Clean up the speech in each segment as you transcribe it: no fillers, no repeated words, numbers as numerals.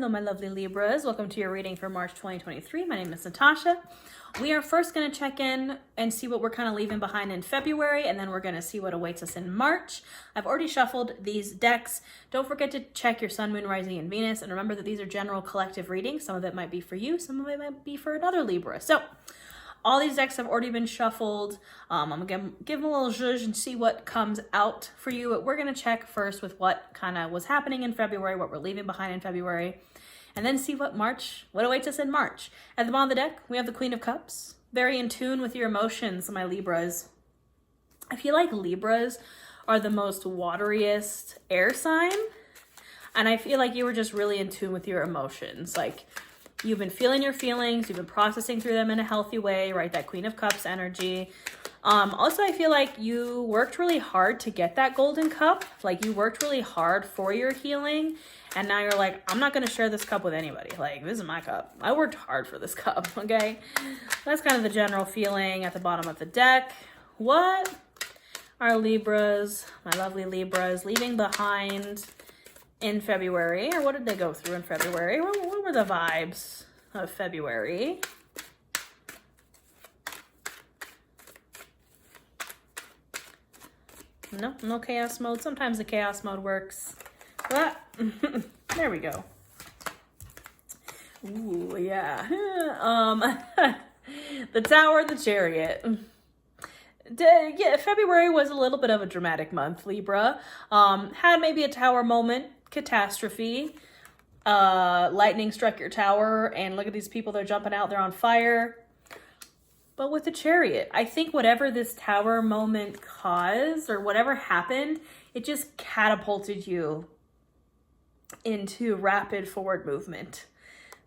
Hello, my lovely Libras. Welcome to your reading for March 2023. My name is Natasha. We are first going to check in and see what we're kind of leaving behind in February, and then we're going to see what awaits us in March. I've already shuffled these decks. Don't forget to check your Sun, Moon, Rising, and Venus, and remember that these are general collective readings. Some of it might be for you, some of it might be for another Libra. So, all these decks have already been shuffled. I'm going to give them a little zhuzh and see what comes out for you. But we're going to check first with what kind of was happening in February, what we're leaving behind in February, and then see what awaits us in March. At the bottom of the deck, we have the Queen of Cups. Very in tune with your emotions, my Libras. I feel like Libras are the most wateriest air sign. And I feel like you were just really in tune with your emotions. Like, you've been feeling your feelings. You've been processing through them in a healthy way, right? That Queen of Cups energy. Also, I feel like you worked really hard to get that golden cup. Like, you worked really hard for your healing. And now you're like, I'm not going to share this cup with anybody. Like, this is my cup. I worked hard for this cup, okay? That's kind of the general feeling at the bottom of the deck. What are Libras, my lovely Libras, leaving behind in February? Or what did they go through in February? What were the vibes of February? No chaos mode. Sometimes the chaos mode works. But there we go. Ooh, yeah. The Tower, the Chariot. Yeah, February was a little bit of a dramatic month, Libra. Had maybe a tower moment, catastrophe. Lightning struck your tower, and look at these people, they're jumping out, they're on fire. But with the Chariot, I think whatever this tower moment caused, or whatever happened, it just catapulted you into rapid forward movement.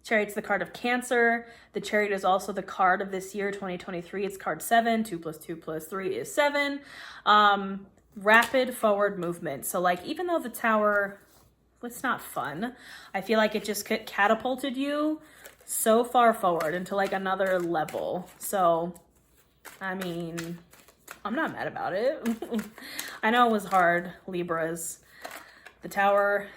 Chariot's the card of Cancer. The Chariot is also the card of this year, 2023. It's card 7. 2 + 2 + 3 is 7. Rapid forward movement. So, like, even though the tower was not fun, I feel like it just catapulted you so far forward into, like, another level. So, I mean, I'm not mad about it. I know it was hard, Libras. The tower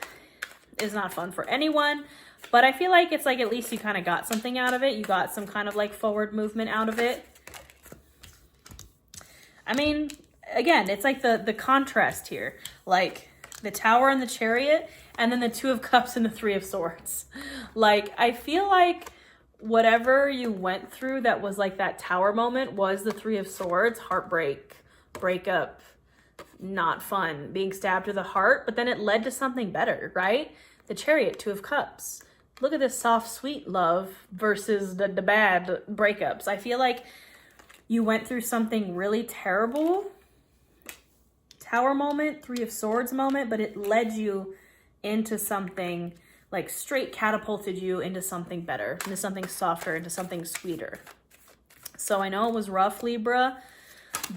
is not fun for anyone, but I feel like it's like at least you kind of got something out of it. You got some kind of like forward movement out of it. I mean, again, it's like the contrast here, like the Tower and the Chariot, and then the Two of Cups and the Three of Swords. Like, I feel like whatever you went through that was like that Tower moment was the Three of Swords, heartbreak, breakup, not fun, being stabbed to the heart, but then it led to something better, right? The Chariot, Two of Cups. Look at this soft, sweet love versus the bad breakups. I feel like you went through something really terrible, Tower moment, Three of Swords moment, but it led you into something, like straight catapulted you into something better, into something softer, into something sweeter. So I know it was rough, Libra,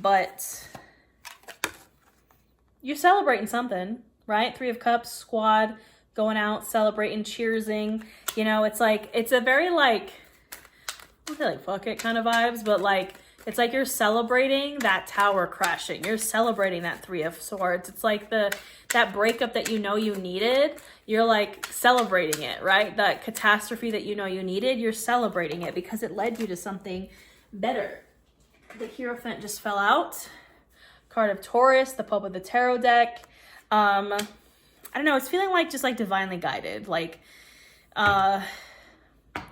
but you're celebrating something, right? Three of Cups, squad, going out, celebrating, cheersing. You know, it's like, it's a very like, I feel like fuck it kind of vibes, but like, it's like you're celebrating that tower crashing. You're celebrating that Three of Swords. It's like that breakup that you know you needed. You're like celebrating it, right? That catastrophe that you know you needed, you're celebrating it because it led you to something better. The Hierophant just fell out. Card of Taurus, the Pope of the Tarot deck. I don't know, it's feeling like just like divinely guided. Like, I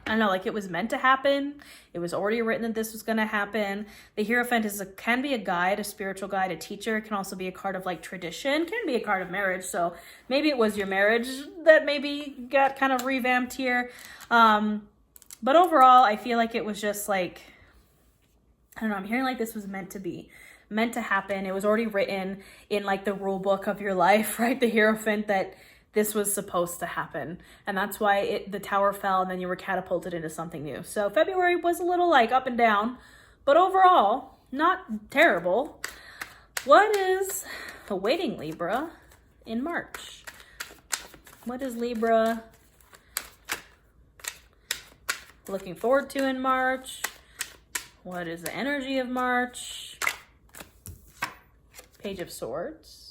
don't know, like it was meant to happen. It was already written that this was going to happen. The Hierophant can be a guide, a spiritual guide, a teacher. It can also be a card of like tradition, can be a card of marriage. So maybe it was your marriage that maybe got kind of revamped here. But overall, I feel like it was just like, I don't know, I'm hearing like this was meant to be, meant to happen. It was already written in like the rule book of your life, right? The Hierophant, that this was supposed to happen. And that's why the tower fell and then you were catapulted into something new. So February was a little like up and down, but overall, not terrible. What is awaiting Libra in March? What is Libra looking forward to in March? What is the energy of March? Page of Swords.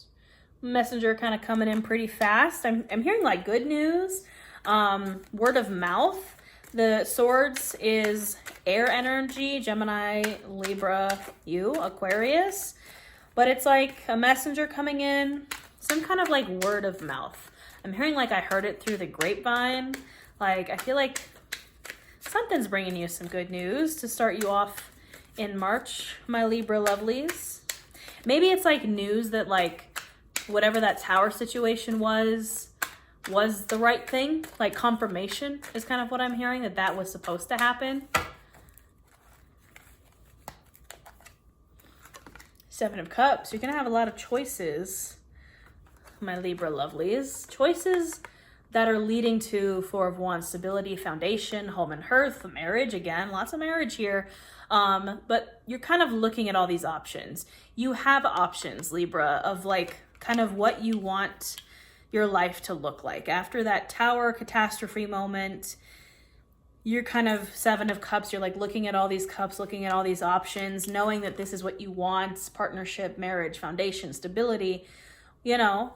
Messenger kind of coming in pretty fast. I'm hearing like good news. Word of mouth. The swords is air energy, Gemini, Libra, you, Aquarius. But it's like a messenger coming in, some kind of like word of mouth. I'm hearing like I heard it through the grapevine. Like I feel like something's bringing you some good news to start you off in March, my Libra lovelies. Maybe it's like news that like whatever that tower situation was the right thing. Like confirmation is kind of what I'm hearing, that was supposed to happen. Seven of Cups. You're going to have a lot of choices, my Libra lovelies. Choices that are leading to Four of Wands, stability, foundation, home and hearth, marriage. Again, lots of marriage here. But you're kind of looking at all these options. You have options, Libra, of like kind of what you want your life to look like. After that tower catastrophe moment, you're kind of Seven of Cups. You're like looking at all these cups, looking at all these options, knowing that this is what you want: partnership, marriage, foundation, stability, you know.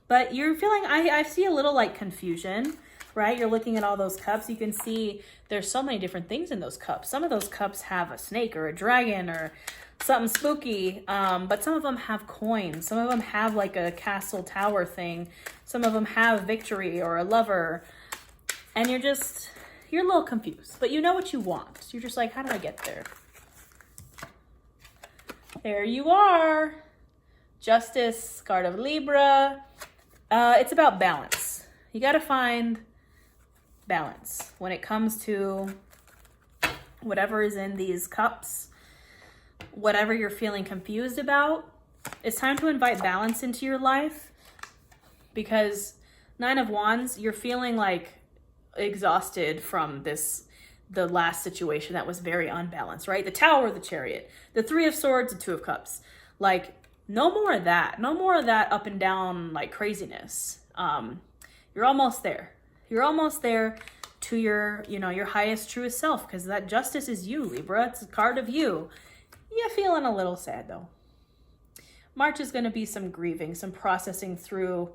But you're feeling, I see a little like confusion, right? You're looking at all those cups. You can see there's so many different things in those cups. Some of those cups have a snake or a dragon or something spooky, but some of them have coins. Some of them have like a castle tower thing. Some of them have victory or a lover. And you're a little confused, but you know what you want. You're just like, how do I get there? There you are. Justice, card of Libra. It's about balance. You got to find balance when it comes to whatever is in these cups, whatever you're feeling confused about. It's time to invite balance into your life, because Nine of Wands, you're feeling like exhausted from the last situation that was very unbalanced, right? The Tower, the Chariot, the Three of Swords, the Two of Cups. Like, no more of that. No more of that up and down like craziness. You're almost there. You're almost there to your, your highest, truest self, because that Justice is you, Libra. It's a card of you. You're feeling a little sad though. March is going to be some grieving, some processing through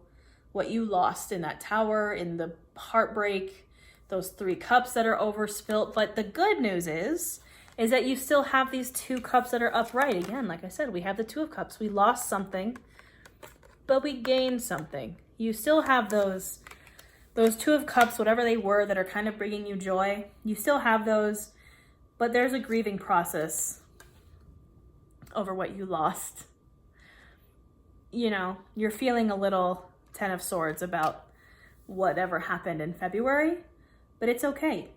what you lost in that tower, in the heartbreak, those three cups that are overspilt. But the good news is that you still have these two cups that are upright. Again, like I said, we have the Two of Cups. We lost something, but we gained something. You still have those Two of Cups, whatever they were, that are kind of bringing you joy. You still have those, but there's a grieving process over what you lost. You're feeling a little Ten of Swords about whatever happened in February, but it's okay.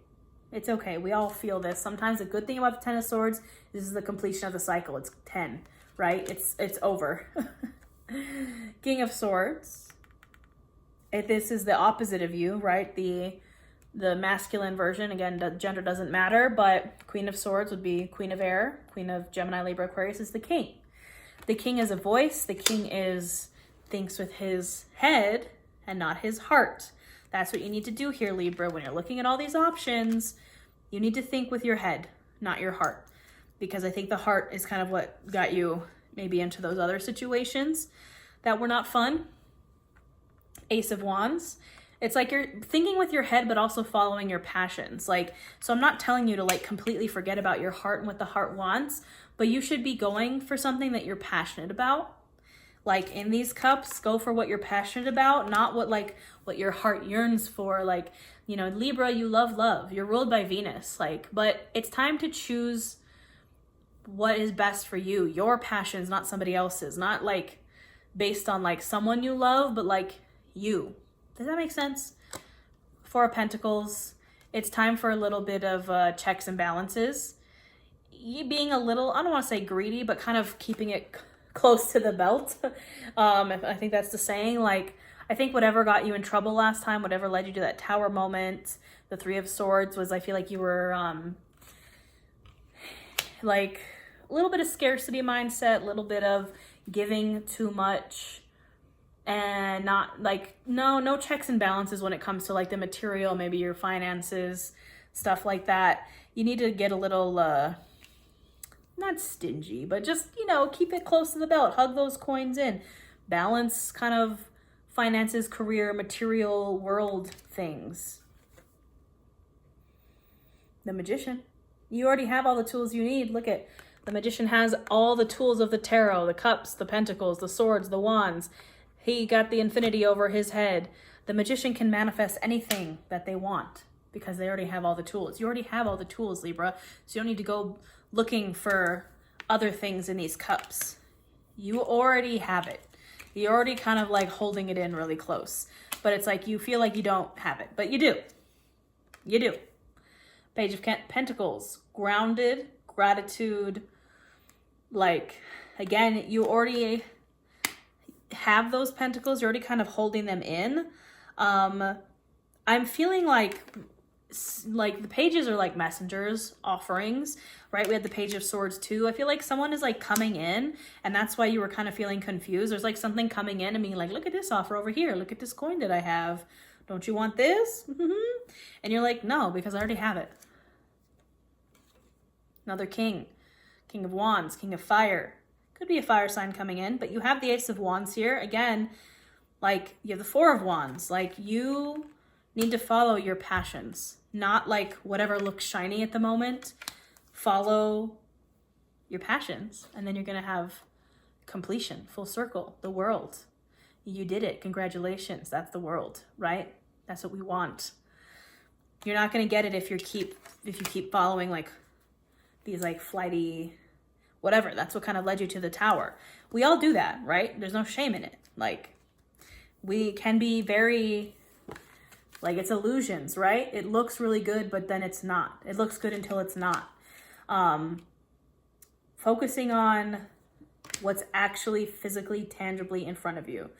It's okay. We all feel this. Sometimes the good thing about the Ten of Swords is this is the completion of the cycle. It's 10, right? It's over. King of Swords. This is the opposite of you, right? The masculine version. Again, the gender doesn't matter, but Queen of Swords would be Queen of Air. Queen of Gemini, Libra, Aquarius is the king. The king is a voice. The king thinks with his head and not his heart. That's what you need to do here, Libra. When you're looking at all these options, you need to think with your head, not your heart. Because I think the heart is kind of what got you maybe into those other situations that were not fun. Ace of Wands. It's like you're thinking with your head, but also following your passions. So I'm not telling you to completely forget about your heart and what the heart wants, but you should be going for something that you're passionate about. In these cups, go for what you're passionate about, not what your heart yearns for. Libra, you love love. You're ruled by Venus. But it's time to choose what is best for you. Your passions, not somebody else's. Not based on someone you love, but you. Does that make sense? Four of Pentacles. It's time for a little bit of checks and balances. You being a little, I don't want to say greedy, but kind of keeping it close to the belt. I think that's the saying. I think whatever got you in trouble last time, whatever led you to that tower moment, the Three of Swords, was I feel like you were a little bit of scarcity mindset, a little bit of giving too much, and not no checks and balances when it comes to the material, maybe your finances, stuff like that. You need to get a little not stingy, but just keep it close to the belt. Hug those coins in. Balance kind of finances, career, material world things. The Magician. You already have all the tools you need. Look at the Magician has all the tools of the tarot, the cups, the pentacles, the swords, the wands. He got the infinity over his head. The Magician can manifest anything that they want because they already have all the tools. You already have all the tools, Libra. So you don't need to go looking for other things in these cups. You already have it. You're already kind of like holding it in really close. But it's like you feel like you don't have it. But you do. You do. Page of Pentacles. Grounded. Gratitude. Like, again, you already have those pentacles. You're already kind of holding them in. I'm feeling like the pages are like messengers, offerings, right? We had the Page of Swords too. I feel like someone is like coming in, and that's why you were kind of feeling confused. There's like something coming in and being like, look at this offer over here. Look at this coin that I have. Don't you want this? And you're like, no, because I already have it. Another king. King of Wands, King of Fire. Could be a fire sign coming in, but you have the Ace of Wands here. Again, like you have the Four of Wands. Like you need to follow your passions, not like whatever looks shiny at the moment. Follow your passions, and then you're going to have completion, full circle, the world. You did it. Congratulations. That's the world, right? That's what we want. You're not going to get it if you keep following like these like flighty whatever. That's what kind of led you to the Tower. We all do that, right? There's no shame in it. Like we can be very like it's illusions, right? It looks really good, but then it's not. It looks good until it's not. Focusing on what's actually physically, tangibly in front of you.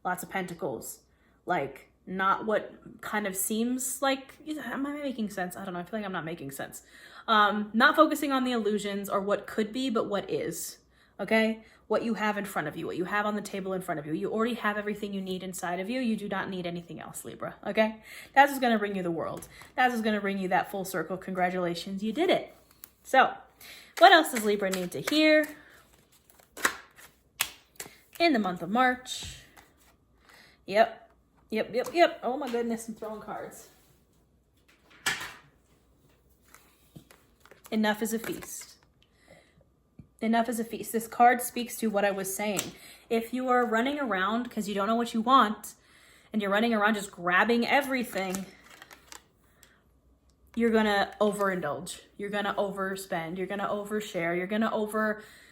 Lots of pentacles. Like not what kind of seems like, am I making sense? I don't know. I feel like I'm not making sense. Not focusing on the illusions or what could be, but what is, okay? What you have in front of you, what you have on the table in front of you. You already have everything you need inside of you. You do not need anything else, Libra, okay? That's what's going to bring you the world. That's what's going to bring you that full circle. Congratulations, you did it. So, what else does Libra need to hear in the month of March? Yep. Oh my goodness, I'm throwing cards. Enough is a feast. Enough is a feast. This card speaks to what I was saying. If you are running around because you don't know what you want and you're running around just grabbing everything, you're going to overindulge. You're going to overspend. You're going to overshare. You're going to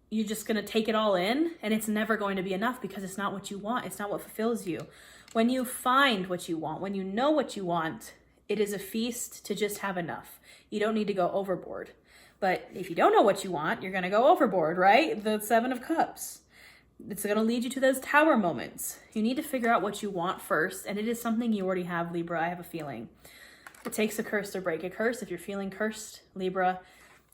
you're just going to take it all in, and it's never going to be enough because it's not what you want. It's not what fulfills you. When you find what you want, when you know what you want, it is a feast to just have enough. You don't need to go overboard. But if you don't know what you want, you're going to go overboard, right? The Seven of Cups. It's going to lead you to those Tower moments. You need to figure out what you want first, and it is something you already have, Libra. I have a feeling. It takes a curse to break a curse. If you're feeling cursed, Libra,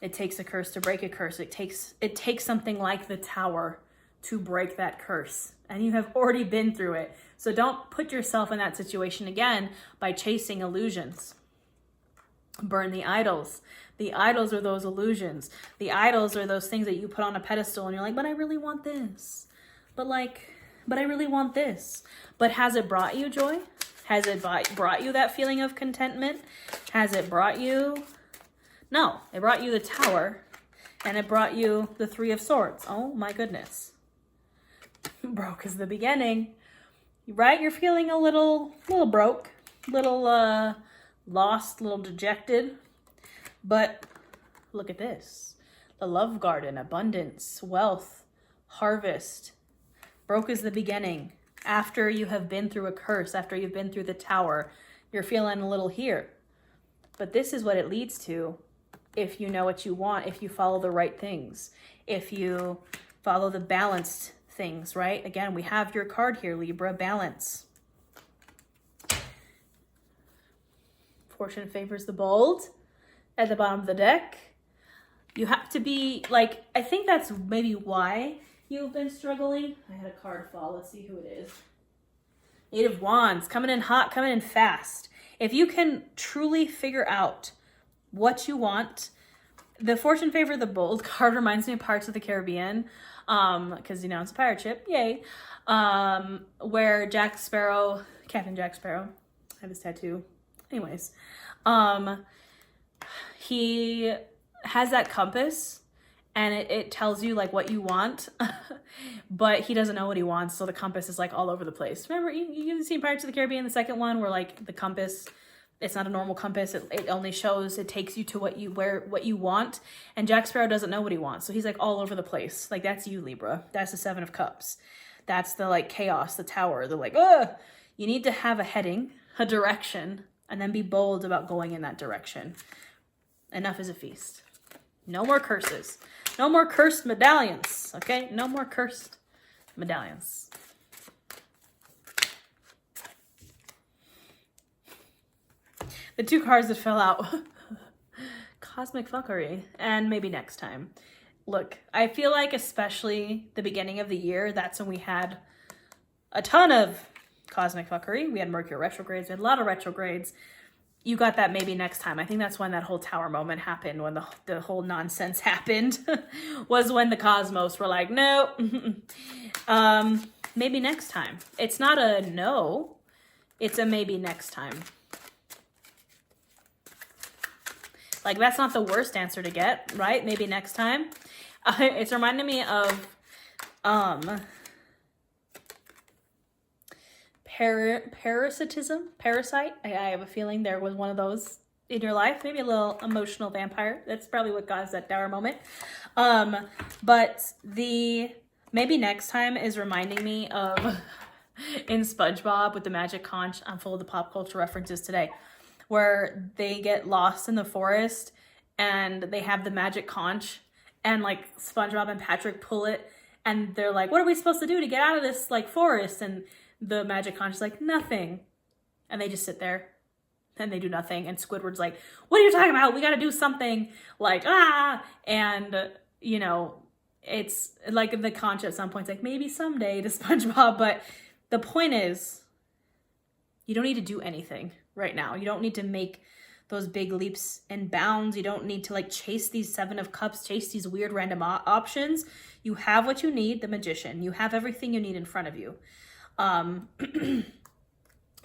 it takes a curse to break a curse. It takes something like the Tower to break that curse. And you have already been through it. So don't put yourself in that situation again by chasing illusions. Burn the idols. The idols are those illusions. The idols are those things that you put on a pedestal and you're like, but I really want this. But I really want this. But has it brought you joy? Has it brought you that feeling of contentment? Has it brought you... No, it brought you the Tower, and it brought you the Three of Swords. Oh my goodness. Broke is the beginning. Right? You're feeling a little broke, little lost, little dejected. But look at this. The Love Garden, abundance, wealth, harvest. Broke is the beginning. After you have been through a curse, after you've been through the Tower, you're feeling a little here. But this is what it leads to. If you know what you want, if you follow the right things, if you follow the balanced things, right? Again, we have your card here, Libra, balance. Fortune favors the bold at the bottom of the deck. You have to be like, I think that's maybe why you've been struggling. I had a card fall. Let's see who it is. Eight of Wands, coming in hot, coming in fast. If you can truly figure out what you want. The Fortune Favor the Bold card reminds me of Pirates of the Caribbean, because, it's a pirate ship, yay. where Jack Sparrow, Captain Jack Sparrow, I have his tattoo. Anyways, he has that compass and it tells you like what you want, but he doesn't know what he wants. So the compass is like all over the place. Remember, you've seen Pirates of the Caribbean, the second one, where like the compass, it's not a normal compass. It only shows, it takes you to what you want. And Jack Sparrow doesn't know what he wants. So he's like all over the place. Like that's you, Libra. That's the Seven of Cups. That's the like chaos, the tower. They're like, ugh. You need to have a heading, a direction, and then be bold about going in that direction. Enough is a feast. No more curses. No more cursed medallions, okay? No more cursed medallions. The two cards that fell out. Cosmic fuckery. And maybe next time. Look, I feel like especially the beginning of the year, that's when we had a ton of cosmic fuckery. We had Mercury retrogrades. We had a lot of retrogrades. You got that maybe next time. I think that's when that whole tower moment happened, when the whole nonsense happened, was when the cosmos were like, no. Maybe next time. It's not a no. It's a maybe next time. Like, that's not the worst answer to get, right? Maybe next time. It's reminding me of parasite. I have a feeling there was one of those in your life. Maybe a little emotional vampire. That's probably what caused that dour moment. But the maybe next time is reminding me of in SpongeBob with the magic conch. I'm full of the pop culture references today, where they get lost in the forest and they have the magic conch and like SpongeBob and Patrick pull it and they're like, what are we supposed to do to get out of this like forest? And the magic conch is like, nothing. And they just sit there and they do nothing. And Squidward's like, what are you talking about? We got to do something, like, ah. And, you know, it's like the conch at some point, it's like, maybe someday to SpongeBob. But the point is, you don't need to do anything right now. You don't need to make those big leaps and bounds. You don't need to like chase these Seven of Cups, chase these weird random options. You have what you need, the Magician. You have everything you need in front of you.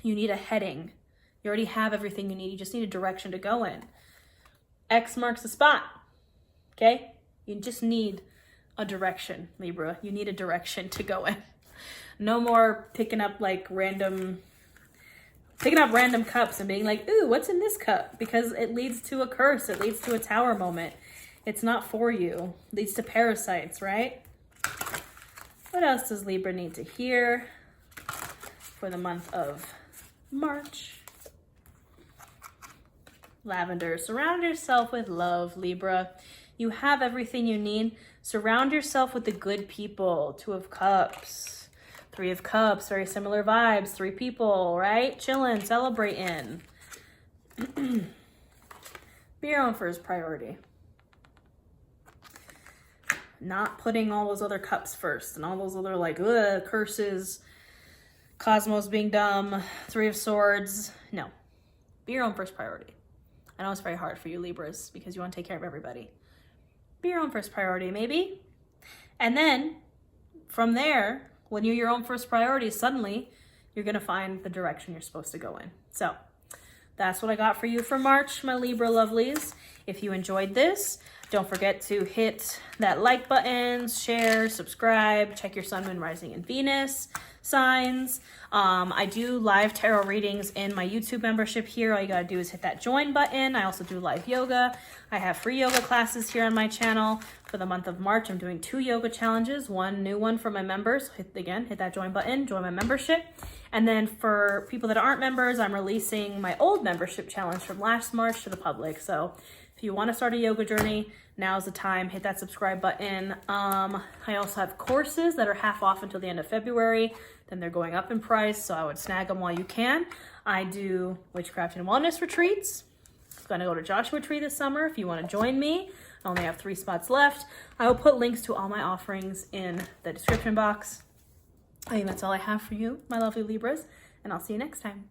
You need a heading. You already have everything you need. You just need a direction to go in. X marks the spot. Okay? You just need a direction, Libra. You need a direction to go in. No more picking up random cups and being like, ooh, what's in this cup? Because it leads to a curse. It leads to a tower moment. It's not for you. It leads to parasites, right? What else does Libra need to hear for the month of March? Lavender. Surround yourself with love, Libra. You have everything you need. Surround yourself with the good people. Two of Cups. Three of Cups. Very similar vibes. Three people, right? Chilling, celebrating. Be your own first priority. Not putting all those other cups first and all those other curses, cosmos being dumb, Three of Swords. No. Be your own first priority. I know it's very hard for you Libras because you want to take care of everybody. Be your own first priority, maybe. And then from there, when you're your own first priority, suddenly you're going to find the direction you're supposed to go in. So that's what I got for you for March, my Libra lovelies. If you enjoyed this, don't forget to hit that like button, share, subscribe, check your Sun, Moon, Rising, and Venus signs. I do live tarot readings in my YouTube membership here. All you gotta do is hit that join button. I also do live yoga. I have free yoga classes here on my channel. For the month of March, I'm doing 2 yoga challenges, one new one for my members. Hit that join button, join my membership. And then for people that aren't members, I'm releasing my old membership challenge from last March to the public. So if you want to start a yoga journey, now's the time. Hit that subscribe button. I also have courses that are half off until the end of February. Then they're going up in price, so I would snag them while you can. I do witchcraft and wellness retreats. I'm going to go to Joshua Tree this summer if you want to join me. I only have 3 spots left. I will put links to all my offerings in the description box. I think that's all I have for you, my lovely Libras, and I'll see you next time.